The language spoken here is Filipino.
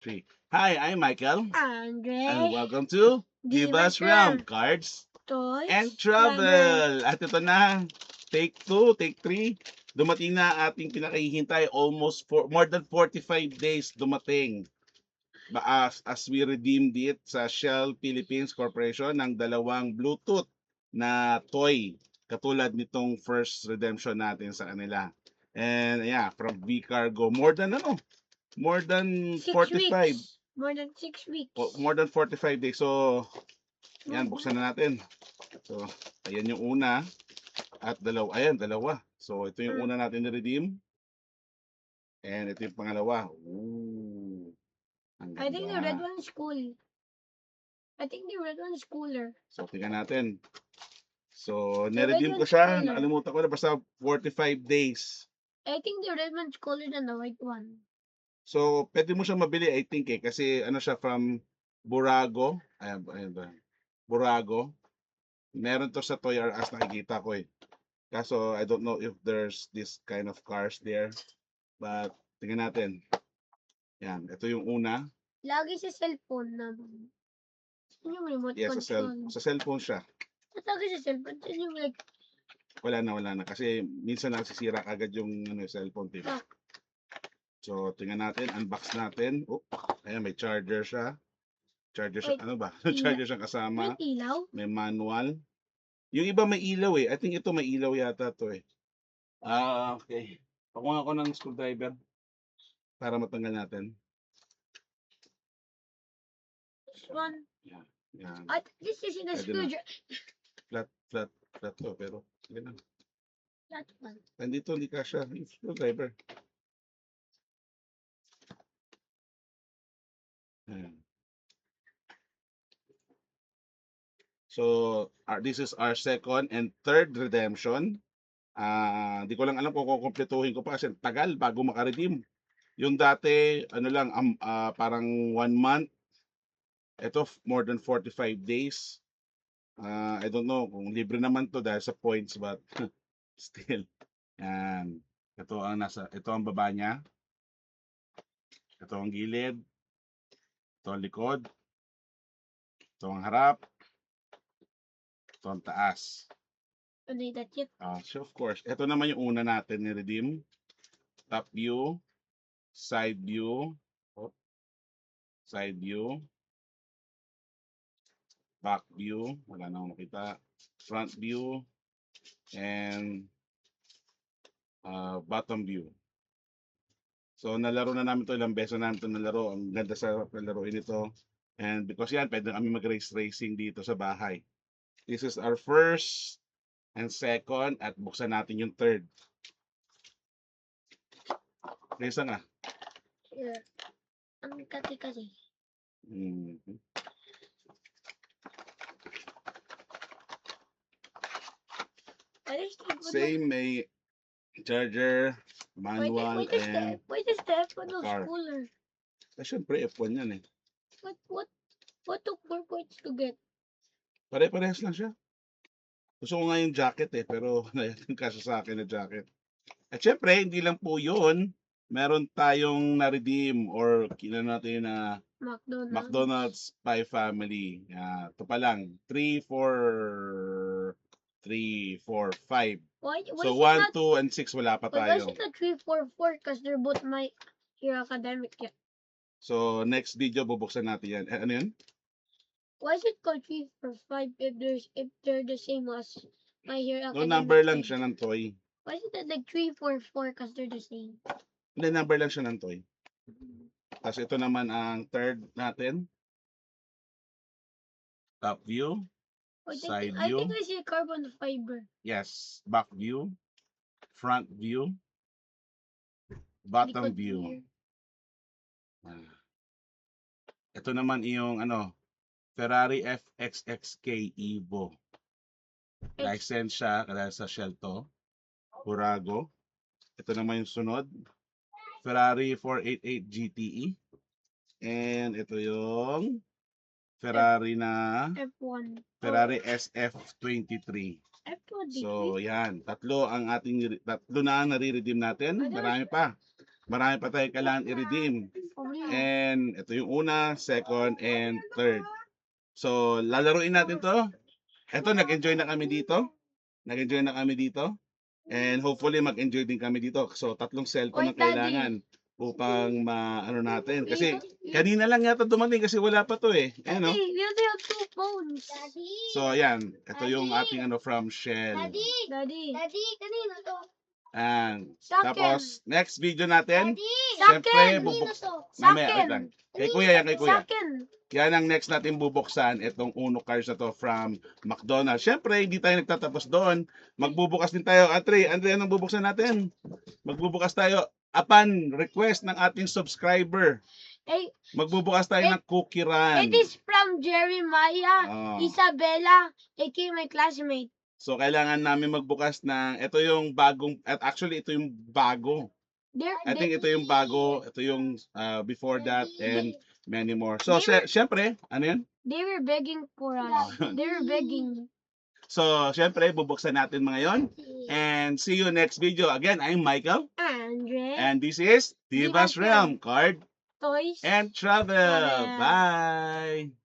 3. Hi, I'm Michael, and Andre, welcome to Give Us Realm Cards and Toys, Travel. At ito na, take 2, take 3. Dumating na ating pinakahihintay, almost more than 45 days dumating. As we redeemed it sa Shell Philippines Corporation ng dalawang Bluetooth na toy katulad nitong first redemption natin sa kanila. And yeah, from V Cargo, more than 6 45. weeks. More than 6 weeks. More than 45 days. So, yan, buksan na natin. So, ayan yung una. At dalawa. Ayan, dalawa. So, ito yung una natin na-redeem. And ito yung pangalawa. Ooh. Ang I think the ganda. red one is cool. I think the red one is cooler. So, tingnan natin. So, The red na-redeem ko one's siya. cooler. Nakalimutan ko na. Basta 45 days. I think the red one's cooler than the white one. So, pwede mo siya mabili, I think eh. Kasi ano siya from Burago. Ayan ba? Burago. Meron to sa Toy R Us, nakikita ko eh. Kaso, I don't know if there's this kind of cars there. But, tingnan natin. Yan, ito yung una. Lagi sa cellphone naman. Yun yung remote Yes, control. sa cellphone siya. Lagi sa cellphone. Yun yung like, Wala na. Kasi minsan nasisira agad yung cellphone tip. Ah. So, tingnan natin, unbox natin. Oh, ayan, may charger siya. Charger siya, Wait, ano ba? Charger siya kasama. may ilaw? May manual. Yung iba may ilaw eh. I think ito may ilaw yata to eh. Okay. Pakuha ako ng screwdriver para matanggal natin. This one. Yan. This is in a Pwede na. screwdriver. Flat to, pero ganun. That one. Nandito, hindi kasha. Yung screwdriver. Ayan. So, this is our second and third redemption. Di ko lang alam kung kukumpletuhin ko pa kasi tagal bago makaredeem. Yung dati, ano lang, parang 1 month. Ito, more than 45 days. I don't know kung libre naman to dahil sa points, but still. Yan. Ito ang baba niya. Ito ang gilid. Ito ang likod. Ito ang harap. Ito ang taas. That's it. So of course, ito naman yung una natin ni-redeem. Top view, side view, side view, back view, wala na akong nakita, front view, and bottom view. So nalaro na namin to, ilang beses namin to nalaro. Ang ganda sa laruin ito. And because yan, pwede kami mag-race racing dito sa bahay. This is our first and second at buksan natin yung third. Isa nga. Yeah. Ang kasi. Same, may charger, manual, and why does the F1 look car. cooler? Siyempre F1 yan eh. What took 4 points to get? Pare-parehas lang siya. Gusto ko nga yung jacket eh, pero kasya sa akin na jacket. At syempre, hindi lang po yun. Meron tayong na-redeem or kinano natin na McDonald's Pie Family. Ito pa lang. 3, 4, 5. So 1, 2, and 6 wala pa Why is tayo. it a 3, 4, 4? Because they're both My Hero Academic. Yeah. So next video, bubuksan natin yan. Ano yan? Why is it called 3, 4, 5 if they're the same as My Hero No, Academic? number lang siya ng toy. Why is it like 3, 4, 4? Because they're the same. Hindi, number lang siya ng toy. Tapos ito naman ang third natin. Top view. Side view. I think I see carbon fiber. Yes. Back view. Front view. Bottom view. Ito naman yung Ferrari FXXK Evo. License siya dahil sa Shell to. Burago. Ito naman yung sunod. Ferrari 488 GTE. And ito yung Ferrari na F1. Ferrari SF23. F1. So yan, tatlo na nare-redeem natin. Marami pa. Marami pa tayong kailangan i-redeem. And ito yung una, second, and third. So, lalaruin natin to. Ito, nag-enjoy na kami dito. Nag-enjoy na kami dito. And hopefully, mag-enjoy din kami dito. So, 3 cellphone Wait, ang kailangan upang ma-ano natin. Kasi, kanina lang yata dumating kasi wala pa to eh. Ayan, no? Daddy, we only have 2 phones. Daddy. So, ayan. Ito yung ating ano from Shell. Daddy. Daddy, kanino to? And, Sa akin. tapos, next video natin. Sa Siyempre, akin. Sa Mamaya, wait akin. lang. Kay kuya yan, kay Sa kuya. akin. Yan ang next natin bubuksan, itong Uno cards na to from McDonald's. Siyempre, hindi tayo nagtatapos doon. Magbubukas din tayo. Andre, anong bubuksan natin? Magbubukas tayo upon request ng ating subscriber. Hey, Magbubukas tayo ng cookie run. it is from Jeremiah Oh. Isabella, aka my classmate. So, kailangan namin magbukas ng, ito yung bagong, at actually, ito yung bago. I think ito yung bago, ito yung before that, and many more. So, syempre, ano yun? They were begging for us. They were begging. So, syempre, bubuksan natin mga yon. And see you next video. Again, I'm Michael. Andre, And this is Divas Divas Realm Card toys. and Travel. Travel. Bye!